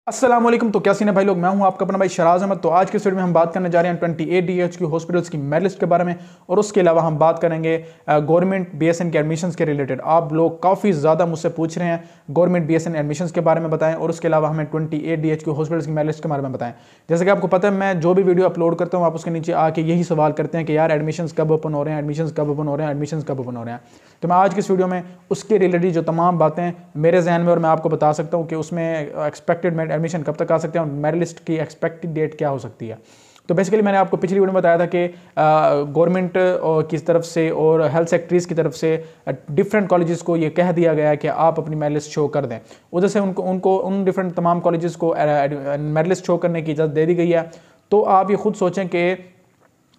अस्सलाम वालेकुम। तो क्या सीन है भाई लोग, मैं हूं आपका अपना भाई शराज अहमद। तो आज के वीडियो में हम बात करने जा रहे हैं 28 DHQ हॉस्पिटल्स की मेरिट लिस्ट के बारे में, और उसके अलावा हम बात करेंगे गवर्नमेंट BSN के एडमिशन्स के रिलेटेड। आप लोग काफ़ी ज़्यादा मुझसे पूछ रहे हैं गवर्नमेंट BSN एडमिशन्स के बारे में बताएं, और उसके अलावा हमें 28 DHQ हॉस्पिटल्स की मेरिट लिस्ट के बारे में बताएं। जैसे कि आपको पता है, मैं जो भी वीडियो अपलोड करता हूँ आप उसके नीचे आके यही सवाल करते हैं कि यार एडमिशन्स कब ओपन हो रहे हैं, एडमिशन्स कब ओपन हो रहे हैं, एडमिशन्स कब ओपन हो रहे हैं। तो मैं आज की इस वीडियो में उसके रिलेटेड जो तमाम बातें मेरे जहन में और मैं आपको बता सकता हूँ कि उसमें एक्सपेक्टेड एडमिशन कब तक आ सकते हैं और मेरिट लिस्ट की एक्सपेक्टेड डेट क्या हो सकती है। तो बेसिकली मैंने आपको पिछली वीडियो में बताया था कि गवर्नमेंट की तरफ से और हेल्थ सेक्रेटरीज की तरफ से डिफरेंट कॉलेजेस को ये कह दिया गया है कि आप अपनी मेरिट लिस्ट शो कर दें। उधर से उनको उन डिफरेंट तमाम कॉलेजेस को मेरिट लिस्ट शो करने की इजाज़त दे दी गई है। तो आप ये खुद सोचें कि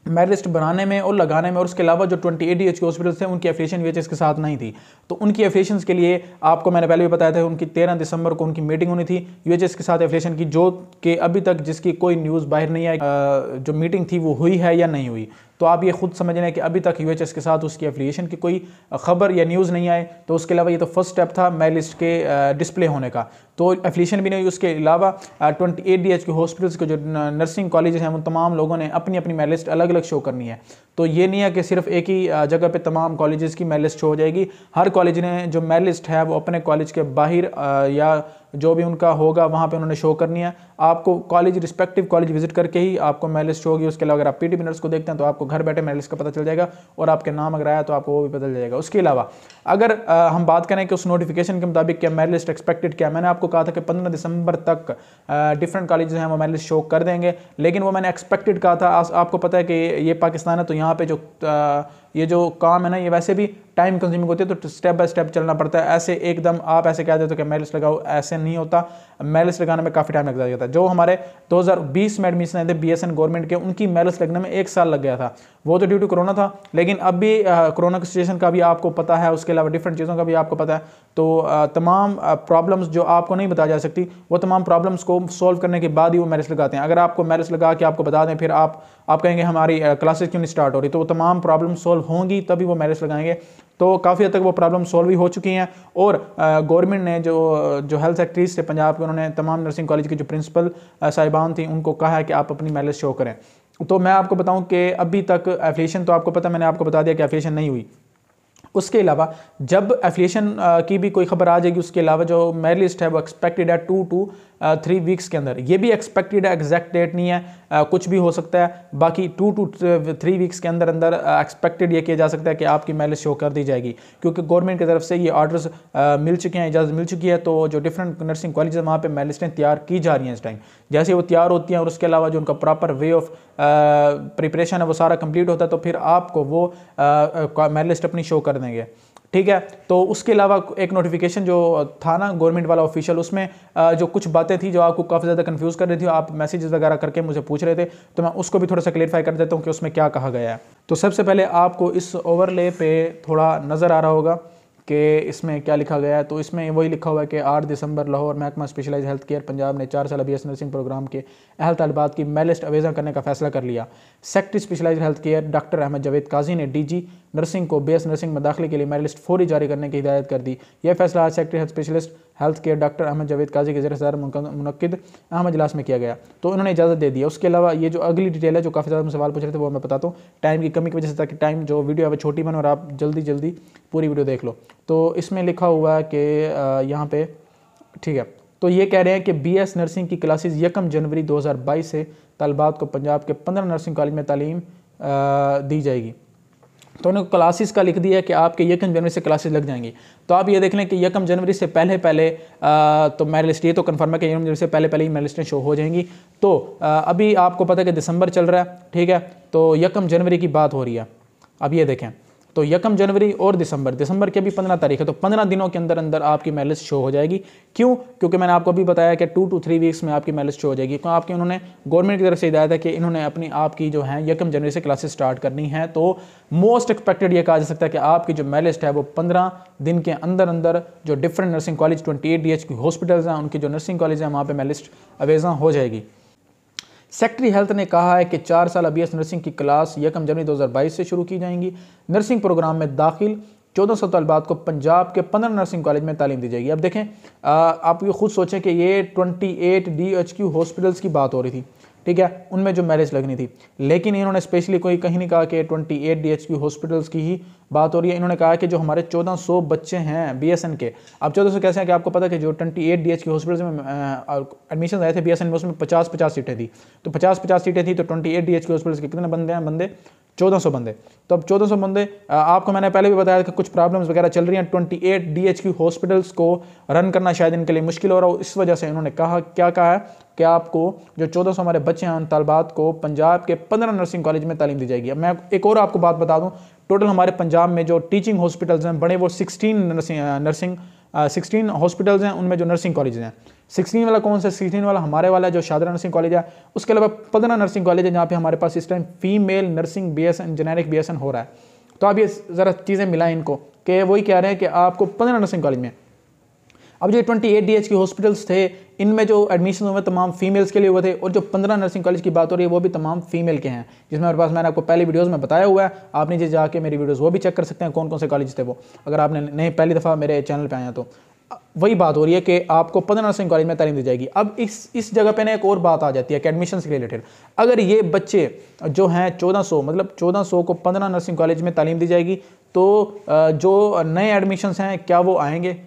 मेरिट लिस्ट बनाने में और लगाने में, और उसके अलावा जो 28 DHQ हॉस्पिटल्स थे उनकी एफिलिएशन UHS के साथ नहीं थी। तो उनकी एफिलिएशन के लिए आपको मैंने पहले भी बताया था, उनकी 13 दिसंबर को उनकी मीटिंग होनी थी UHS के साथ एफिलिएशन की, जो कि अभी तक जिसकी कोई न्यूज़ बाहर नहीं आई जो मीटिंग थी वो हुई है या नहीं हुई। तो आप ये खुद समझ लें कि अभी तक UHS के साथ उसकी एफिलिएशन की कोई खबर या न्यूज़ नहीं आए। तो उसके अलावा ये तो फर्स्ट स्टेप था मेरिट लिस्ट के डिस्प्ले होने का, तो एफिलिएशन भी नहीं हुई। उसके अलावा 28 DHQ हॉस्पिटल्स के जो नर्सिंग कॉलेज हैं उन तमाम लोगों ने अपनी अपनी मेरिट लिस्ट अलग अलग शो करनी है। तो ये नहीं है कि सिर्फ एक ही जगह पे तमाम कॉलेजेस की मेरिट लिस्ट शो हो जाएगी। हर कॉलेज ने जो मेरिट लिस्ट है वो अपने कॉलेज के बाहर या जो भी उनका होगा वहाँ पे उन्होंने शो करनी है। आपको कॉलेज रिस्पेक्टिव कॉलेज विजिट करके ही आपको मेरिट लिस्ट होगी। उसके अलावा अगर आप PTP नर्स को देखते हैं तो आपको घर बैठे मेरिट लिस्ट का पता चल जाएगा, और आपके नाम अगर आया तो आपको वो भी पता चल जाएगा। उसके अलावा अगर हम बात करें कि उस नोटिफिकेशन के मुताबिक क्या मेरिट लिस्ट एक्सपेक्टेड क्या, मैंने आपको कहा था कि 15 दिसंबर तक डिफरेंट कॉलेज हैं वो मेरिट लिस्ट शो कर देंगे, लेकिन वो मैंने एक्सपेक्टेड कहा था। आपको पता है कि ये पाकिस्तान है, तो यहाँ पे ये जो काम है ना, ये वैसे भी टाइम कंज्यूमिंग होती है, तो स्टेप बाय स्टेप चलना पड़ता है। ऐसे एकदम आप ऐसे कह देते हो कि मेरिट लिस्ट लगाओ, ऐसे नहीं होता। मेरिट लिस्ट लगाने में काफ़ी टाइम लग जाता है। जो हमारे 2020 में एडमिशन आए थे BSN गवर्नमेंट के, उनकी मेरिट लिस्ट लगने में 1 साल लग गया था। वो तो ड्यू टू कोरोना था, लेकिन अब भी कोरोना की सिचुएशन का भी आपको पता है, उसके अलावा डिफरेंट चीज़ों का भी आपको पता है। तो तमाम प्रॉब्लम्स जो आपको नहीं बताई जा सकती, वो तमाम प्रॉब्लम्स को सॉल्व करने के बाद ही वो मेरिट लगाते हैं। अगर आपको मेरिट लगा के आपको बता दें फिर आप कहेंगे हमारी क्लासेस क्यों नहीं स्टार्ट हो रही, तो वो तमाम प्रॉब्लम सॉल्व होंगी तभी वो मेरिट लगाएंगे। तो काफ़ी हद तक वो प्रॉब्लम सॉल्व भी हो चुकी हैं, और गवर्नमेंट ने जो हेल्थ सेक्रेटरीज थे पंजाब के, उन्होंने तमाम नर्सिंग कॉलेज की जो प्रिंसिपल साहिबान थी उनको कहा है कि आप अपनी मेरिट शो करें। तो मैं आपको बताऊं कि अभी तक एफिलिएशन तो आपको पता, मैंने आपको बता दिया कि एफिलिएशन नहीं हुई। उसके अलावा जब एफिलिएशन की भी कोई खबर आ जाएगी, उसके अलावा जो मेरिट लिस्ट है वो एक्सपेक्टेड है 2 to 3 वीक्स के अंदर। ये भी एक्सपेक्टेड है, एग्जैक्ट डेट नहीं है, कुछ भी हो सकता है। बाकी 2 to 3 वीक्स के अंदर अंदर एक्सपेक्टेड ये किया जा सकता है कि आपकी मेरिट लिस्ट शो कर दी जाएगी, क्योंकि गवर्नमेंट की तरफ से ये ऑर्डर्स मिल चुके हैं, इजाज़त मिल चुकी है। तो जो डिफरेंट नर्सिंग कॉलेज है वहाँ पर मेरिट लिस्टें तैयार की जा रही हैं इस टाइम। जैसे वो तैयार होती हैं और उसके अलावा जो उनका प्रॉपर वे ऑफ प्रिपरेशन है वो सारा कंप्लीट होता है, तो फिर आपको वो मेरिट लिस्ट अपनी शो कर देंगे। ठीक है। तो उसके अलावा एक नोटिफिकेशन जो था ना गवर्नमेंट वाला ऑफिशियल, उसमें जो कुछ बातें थी जो आपको काफ़ी ज़्यादा कंफ्यूज कर रही थी, आप मैसेजेस वगैरह करके मुझे पूछ रहे थे, तो मैं उसको भी थोड़ा सा क्लियरफाई कर देता हूँ कि उसमें क्या कहा गया है। तो सबसे पहले आपको इस ओवरले पे थोड़ा नज़र आ रहा होगा कि इसमें क्या लिखा गया है। तो इसमें वही लिखा हुआ है कि 8 दिसंबर लाहौर महकमा स्पेशलाइज हेल्थ केयर पंजाब ने 4 साल BS नर्सिंग प्रोग्राम के अहल तलबात की मेरिट लिस्ट अवेज़ा करने का फैसला कर लिया। Secretary specialise health care doctor Ahmad Javed Qazi ने DG नर्सिंग को BS नर्सिंग में दाखिले के लिए मेरिट लिस्ट फौरी जारी करने की हिदायत कर दी। यह फैसला आज secretary health specialist health care doctor Ahmad Javed Qazi के ज़रिए सदर मुनक्किद अहम इजलास में किया गया, तो उन्होंने इजाज़त दे दी। उसके अलावा ये जो अगली डिटेल है जो काफ़ी ज़्यादा सवाल पूछ रहे थे वो मैं बताता हूँ टाइम की कमी की वजह से, ताकि टाइम जो वीडियो है वो छोटी बने और आप जल्दी जल्दी पूरी वीडियो देख लो। तो इसमें लिखा हुआ है कि यहाँ पे ठीक है, तो ये कह रहे हैं कि BS नर्सिंग की क्लासेस 1 जनवरी 2022 से तलबात को पंजाब के 15 नर्सिंग कॉलेज में तालीम दी जाएगी। तो उन्होंने क्लासेस का लिख दिया कि आपके 1 जनवरी से क्लासेस लग जाएंगी। तो आप ये देख लें कि 1 जनवरी से पहले तो मेरिट लिस्ट ये तो कंफर्म है कि 1 जनवरी से पहले ही मेरिट लिस्टें शो हो जाएंगी। तो अभी आपको पता है कि दिसंबर चल रहा है, ठीक है, तो 1 जनवरी की बात हो रही है। अब ये देखें, तो 1 जनवरी और दिसंबर की अभी 15 तारीख है, तो 15 दिनों के अंदर अंदर आपकी मेरिट लिस्ट शो हो जाएगी। क्यों? क्योंकि मैंने आपको अभी बताया कि 2 to 3 वीक्स में आपकी मेरिट लिस्ट शो हो जाएगी। क्यों? आपकी उन्होंने गवर्नमेंट की तरफ से हिदायत है कि इन्होंने आपकी जो है 1 जनवरी से क्लासेस स्टार्ट करनी है। तो मोस्ट एक्सपेक्टेड ये कहा जा सकता है कि आपकी जो मेरिट लिस्ट है वो 15 दिन के अंदर अंदर जो different nursing college 28 DHQ hospitals हैं उनकी जो नर्सिंग कॉलेज हैं वहाँ पर मेरिट लिस्ट अवेज़ा हो जाएगी। सेक्रेटरी हेल्थ ने कहा है कि 4 साल BS नर्सिंग की क्लास 1 जनवरी 2022 से शुरू की जाएंगी। नर्सिंग प्रोग्राम में दाखिल 1400 तलबात को पंजाब के 15 नर्सिंग कॉलेज में तालीम दी जाएगी। अब देखें, आप ये खुद सोचें कि ये 28 DHQ हॉस्पिटल्स की बात हो रही थी, ठीक है, उनमें जो मैरिज लगनी थी, लेकिन इन्होंने स्पेशली कोई कहीं नहीं कहा कि 28 DHQ हॉस्पिटल्स की ही बात हो रही है। इन्होंने कहा कि जो हमारे 1400 बच्चे हैं BSN के, अब 1400 कैसे हैं कि आपको पता है कि जो 28 DHQ हॉस्पिटल्स में एडमिशन आए थे BSN में, उसमें 50-50 सीटें थी, तो 50-50 सीटें थी, तो 28 DHQ हॉस्पिटल्स के कितने बंदे हैं? बंदे 1400 बंदे। तो अब 1400 बंदे, आपको मैंने पहले भी बताया कि कुछ प्रॉब्लम्स वगैरह चल रही हैं, 28 DHQ हॉस्पिटल्स को रन करना शायद इनके लिए मुश्किल हो रहा हो। इस वजह से इन्होंने कहा, क्या कहा है कि आपको जो 1400 हमारे बच्चे हैं उन तलबात को पंजाब के 15 नर्सिंग कॉलेज में तालीम दी जाएगी। अब मैं एक और आपको बात बता दूं, टोटल हमारे पंजाब में जो टीचिंग हॉस्पिटल्स हैं बड़े, वो 16 हॉस्पिटल्स हैं, उनमें जो नर्सिंग कॉलेज हैं। 16 वाला कौन सा? 16 वाला हमारे वाला जो शादरा नर्सिंग कॉलेज है, उसके अलावा 15 नर्सिंग कॉलेज है जहाँ पे हमारे पास इस time female nursing BSN generic BSN हो रहा है। तो आप ये ज़रा चीज़ें मिलाएं इनको कि वही कह रहे हैं कि आपको 15 नर्सिंग कॉलेज में। अब जो 28 DHQ हॉस्पिटल्स थे, इनमें जो एडमिशन हुए तमाम फीमेल्स के लिए हुए थे, और जो 15 नर्सिंग कॉलेज की बात हो रही है वो भी तमाम फीमेल के हैं, जिसमें मेरे पास मैंने आपको पहले वीडियोस में बताया हुआ है। आप नीचे जाके मेरी वीडियोस वो भी चेक कर सकते हैं कौन कौन से कॉलेज थे वो, अगर आपने नहीं पहली दफ़ा मेरे चैनल पर आए हैं तो। वही बात हो रही है कि आपको 15 नर्सिंग कॉलेज में तालीम दी जाएगी। अब इस जगह पे ना एक और बात आ जाती है कि एडमिशन से रिलेटेड, अगर ये बच्चे जो हैं 1400, मतलब 1400 को 15 नर्सिंग कॉलेज में तालीम दी जाएगी, तो जो नए एडमिशन्स हैं क्या वो आएंगे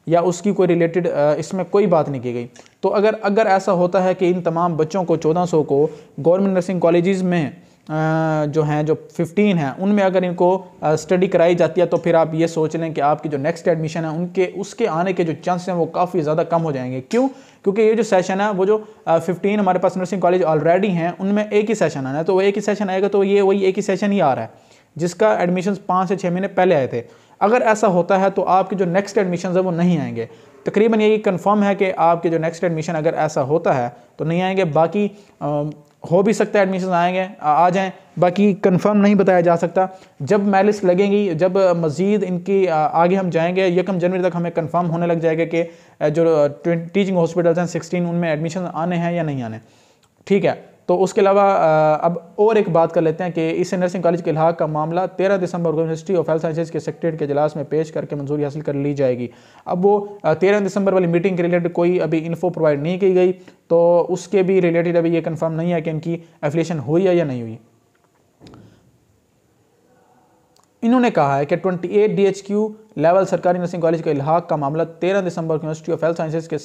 या उसकी कोई रिलेटेड इसमें कोई बात नहीं की गई। तो अगर ऐसा होता है कि इन तमाम बच्चों को 1400 को गवर्नमेंट नर्सिंग कॉलेजेस में जो हैं, जो 15 हैं, उनमें अगर इनको स्टडी कराई जाती है, तो फिर आप ये सोच लें कि आपकी जो नेक्स्ट एडमिशन है उसके आने के जो चांसेस हैं वो काफ़ी ज़्यादा कम हो जाएंगे। क्यों? क्योंकि ये जो सेशन है, वो जो 15 हमारे पास नर्सिंग कॉलेज ऑलरेडी हैं, उनमें एक ही सेशन आना है, तो वो एक ही सेशन आएगा, तो ये वही एक ही सेशन ही आ रहा है जिसका एडमिशन 5 से 6 महीने पहले आए थे। अगर ऐसा होता है तो आपके जो नेक्स्ट एडमिशन है वो नहीं आएंगे। तकरीबन यही कंफर्म है कि आपके जो नेक्स्ट एडमिशन अगर ऐसा होता है तो नहीं आएंगे। बाकी हो भी सकता है एडमिशन आएंगे, आ जाएं, बाकी कंफर्म नहीं बताया जा सकता। जब मेरिट्स लगेंगी, जब मज़ीद इनकी आगे हम जाएंगे, 1 जनवरी तक हमें कंफर्म होने लग जाएगा कि जो टीचिंग हॉस्पिटल्स हैं 16, उनमें एडमिशन आने हैं या नहीं आने, ठीक है। तो उसके अलावा अब और एक बात कर लेते हैं कि इस नर्सिंग कॉलेज के इल्हाक का मामला 13 दिसंबर को यूनिवर्सिटी ऑफ हेल्थ साइंसेज के सेक्रेटरीट के इजलास में पेश करके मंजूरी हासिल कर ली जाएगी। अब वो 13 दिसंबर वाली मीटिंग के रिलेटेड कोई अभी इन्फो प्रोवाइड नहीं की गई, तो उसके भी रिलेटेड अभी ये कंफर्म नहीं है कि इनकी एफिलिएशन हुई है या नहीं हुई। इन्होंने कहा है कि 28 DHQ लेवल सरकारी नर्सिंग कॉलेज के इल्हाक का मामला 13 दिसंबर को यूनिवर्सिटी ऑफ हेल्थ साइंसेज के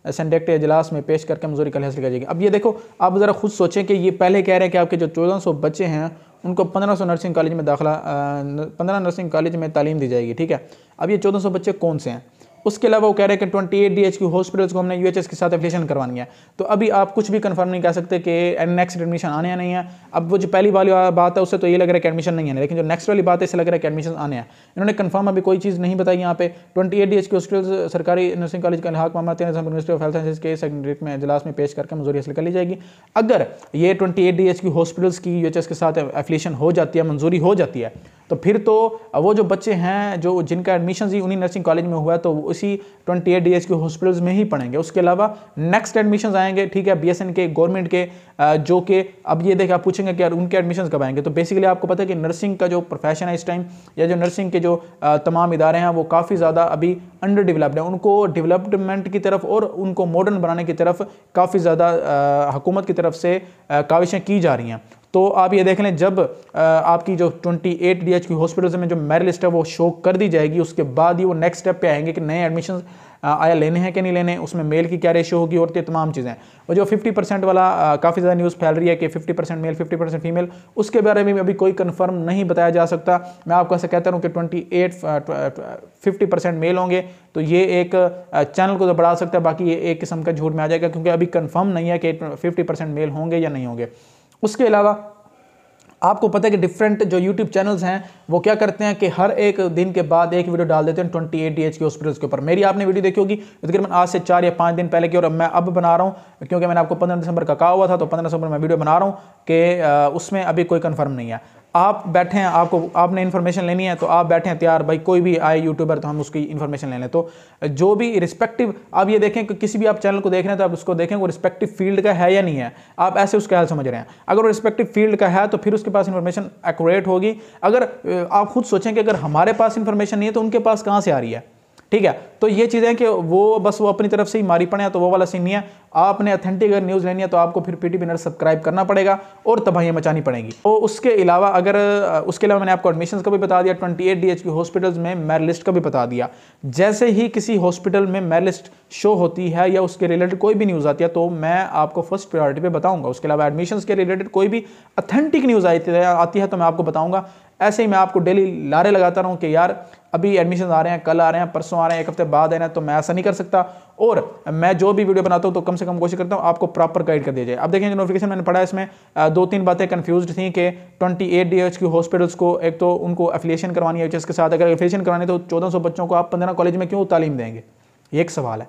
सेंडेक्ट इजलास में पेश करके मंजूरी कल हासिल कर जाएगी। अब ये देखो, आप ज़रा खुद सोचें कि ये पहले कह रहे हैं कि आपके जो 1400 बच्चे हैं उनको 1500 नर्सिंग कॉलेज में दाखिला 15 नर्सिंग कॉलेज में तालीम दी जाएगी, ठीक है। अब ये 1400 बच्चे कौन से हैं? उसके अलावा वो कह रहे हैं कि 28 DHQ हॉस्पिटल्स को हमने UHS के साथ एफिलिएशन करवानी है। तो अभी आप कुछ भी कंफर्म नहीं कह सकते कि नेक्स्ट एडमिशन आने या नहीं है। अब वो जो पहली वाली बात है उससे तो ये लग रहा है कि एडमिशन नहीं है, लेकिन जो नेक्स्ट वाली बात है इससे लग रहा है कि एडमिशन आने हैं। इन्होंने कंफर्म अभी कोई चीज़ नहीं बताई यहाँ पे। 28 DHQ हॉस्पिटल्स सरकारी नर्सिंग कॉलेज का इल्हाक मामला 13 दिसंबर यूनिवर्सिटी ऑफ हेल्थ साइंसेज के सेक्रेटरीट में इजलास में पेश करके मंजूरी हासिल कर ली जाएगी। अगर ये 28 DHQ हॉस्पिटल्स की UHS के साथ एफिलिएशन हो जाती है, मंजूरी हो जाती है, तो फिर तो वो जो बच्चे हैं जो जिनका एडमिशन ही उन्हीं नर्सिंग कॉलेज में हुआ है, तो उसी 28 DHQ हॉस्पिटल्स में ही पढ़ेंगे। उसके अलावा नेक्स्ट एडमिशन आएंगे, ठीक है, BSN के, गवर्नमेंट के, जो कि अब ये देखें, आप पूछेंगे कि यार उनके एडमिशन कब आएंगे। तो बेसिकली आपको पता है कि नर्सिंग का जो प्रोफेशन है इस टाइम, या जो नर्सिंग के जो तमाम इदारे हैं, वो काफ़ी ज़्यादा अभी अंडर डेवलप्ड है। उनको डेवलपमेंट की तरफ और उनको मॉडर्न बनाने की तरफ काफ़ी ज़्यादा हुकूमत की तरफ से काविशें की जा रही हैं। तो आप ये देख लें, जब आपकी जो 28 DHQ हॉस्पिटल्स में जो मेरिट लिस्ट है वो शो कर दी जाएगी, उसके बाद ही वो नेक्स्ट स्टेप पे आएंगे कि नए एडमिशन आया लेने हैं कि नहीं लेने, उसमें मेल की क्या रेशियो होगी और ये तमाम चीज़ें। वो जो 50% वाला काफ़ी ज़्यादा न्यूज़ फैल रही है कि 50% मेल 50% फीमेल, उसके बारे में अभी कोई कंफर्म नहीं बताया जा सकता। मैं आपको ऐसे कहता हूँ कि 50% मेल होंगे तो ये एक चैनल को तो बढ़ा सकता है, बाकी ये एक किस्म का झूठ में आ जाएगा, क्योंकि अभी कंफर्म नहीं है कि 50% मेल होंगे या नहीं होंगे। उसके अलावा आपको पता है कि डिफरेंट जो YouTube चैनल्स हैं वो क्या करते हैं कि हर एक दिन के बाद एक वीडियो डाल देते हैं 28 DHQ हॉस्पिटल्स के ऊपर। मेरी आपने वीडियो देखी होगी तकरीबन आज से 4 या 5 दिन पहले की, और मैं अब बना रहा हूँ क्योंकि मैंने आपको 15 दिसंबर का कहा हुआ था, तो 15 दिसंबर में वीडियो बना रहा हूँ कि उसमें अभी कोई कंफर्म नहीं है। आप बैठे हैं, आपने इन्फॉर्मेशन लेनी है तो आप बैठे हैं तैयार, भाई कोई भी आए यूट्यूबर तो हम उसकी इन्फॉर्मेशन ले लें। तो जो भी रिस्पेक्टिव, आप ये देखें कि किसी भी आप चैनल को देख रहे हैं तो आप उसको देखें वो रिस्पेक्टिव फील्ड का है या नहीं है, आप ऐसे उसका हाल समझ रहे हैं। अगर वो रिस्पेक्टिव फील्ड का है तो फिर उसके पास इन्फॉर्मेशन एक्यूरेट होगी। अगर आप खुद सोचें कि अगर हमारे पास इन्फॉर्मेशन नहीं है तो उनके पास कहाँ से आ रही है, ठीक है। तो ये चीज़ें कि वो बस वो अपनी तरफ से ही मारी पड़े हैं, तो वो वाला सीन नहीं है। आपने ऑथेंटिक अगर न्यूज़ लेनी है तो आपको फिर पीटीपी नर्स सब्सक्राइब करना पड़ेगा और तबाहियां मचानी पड़ेंगी। तो उसके अलावा मैंने आपको एडमिशंस का भी बता दिया, 28 DH हॉस्पिटल्स में मेरिट लिस्ट का भी बता दिया। जैसे ही किसी हॉस्पिटल में मेरिट लिस्ट शो होती है या उसके रिलेटेड कोई भी न्यूज़ आती है तो मैं आपको फर्स्ट प्रायोरिटी पे बताऊंगा। उसके अलावा एडमिशंस के रिलेटेड कोई भी ऑथेंटिक न्यूज़ आती है तो मैं आपको बताऊंगा। ऐसे ही मैं आपको डेली लारे लगाता रहूं कि यार अभी एडमिशन आ रहे हैं, कल आ रहे हैं, परसों आ रहे हैं, एक हफ्ते बाद आ रहे हैं, तो मैं ऐसा नहीं कर सकता। और मैं जो भी वीडियो बनाता हूं तो कम से कम कोशिश करता हूं आपको प्रॉपर गाइड कर दिया जाए। अब देखेंगे नोटिफिकेशन मैंने पढ़ा, इसमें 2-3 बातें कंफ्यूज थी कि 28 DH हॉस्पिटल्स को एक तो उनको एफिलिएशन करवानी है एचएस के साथ। अगर एफिलिएशन करवानी है तो 1400 बच्चों को आप 15 कॉलेज में क्यों तालीम देंगे, ये एक सवाल है।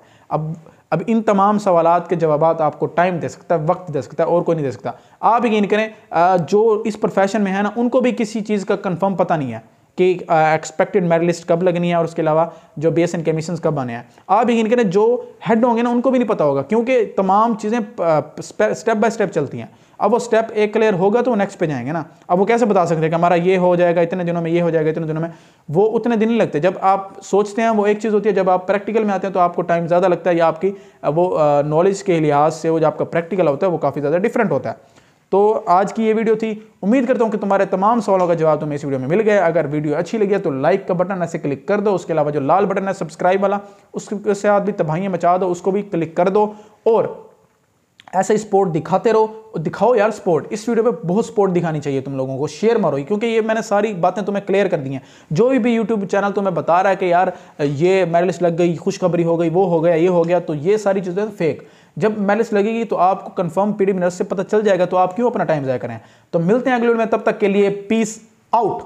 अब इन तमाम सवालात के जवाबात आपको टाइम दे सकता है, वक्त दे सकता है, और कोई नहीं दे सकता। आप यकीन करें जो इस प्रोफेशन में है ना, उनको भी किसी चीज़ का कंफर्म पता नहीं है कि एक्सपेक्टेड मेरिट लिस्ट कब लगनी है और उसके अलावा जो BSN के एडमिशंस कब आने हैं। आप यकीन करें जो हेड होंगे ना उनको भी नहीं पता होगा, क्योंकि तमाम चीज़ें स्टेप बाय स्टेप चलती हैं। अब वो स्टेप एक क्लियर होगा तो वो नेक्स्ट पे जाएंगे ना। अब वो कैसे बता सकते हैं कि हमारा ये हो जाएगा इतने दिनों में, ये हो जाएगा इतने दिनों में, वो उतने दिन नहीं लगते। जब आप सोचते हैं वो एक चीज़ होती है, जब आप प्रैक्टिकल में आते हैं तो आपको टाइम ज़्यादा लगता है, या आपकी वो नॉलेज के लिहाज से वो जो आपका प्रैक्टिकल होता है वो काफ़ी ज़्यादा डिफरेंट होता है। तो आज की ये वीडियो थी, उम्मीद करता हूँ कि तुम्हारे तमाम सवालों का जवाब तुम्हें इस वीडियो में मिल गया। अगर वीडियो अच्छी लगी है तो लाइक का बटन ऐसे क्लिक कर दो। उसके अलावा जो लाल बटन है सब्सक्राइब वाला, उसके साथ भी तबाहियां मचा दो, उसको भी क्लिक कर दो। और ऐसे ही स्पोर्ट दिखाते रहो, दिखाओ यार स्पोर्ट। इस वीडियो पे बहुत स्पोर्ट दिखानी चाहिए तुम लोगों को, शेयर मारो, क्योंकि ये मैंने सारी बातें तुम्हें क्लियर कर दी हैं। जो भी यूट्यूब चैनल तुम्हें बता रहा है कि यार ये मेरिट लिस्ट लग गई, खुशखबरी हो गई, वो हो गया, ये हो गया, तो ये सारी चीज़ें फेक। जब मेरिट लिस्ट लगेगी तो आपको कंफर्म पीटीपी नर्स से पता चल जाएगा, तो आप क्यों अपना टाइम ज़ाया करें। तो मिलते हैं अगले वीडियो में, तब तक के लिए पीस आउट।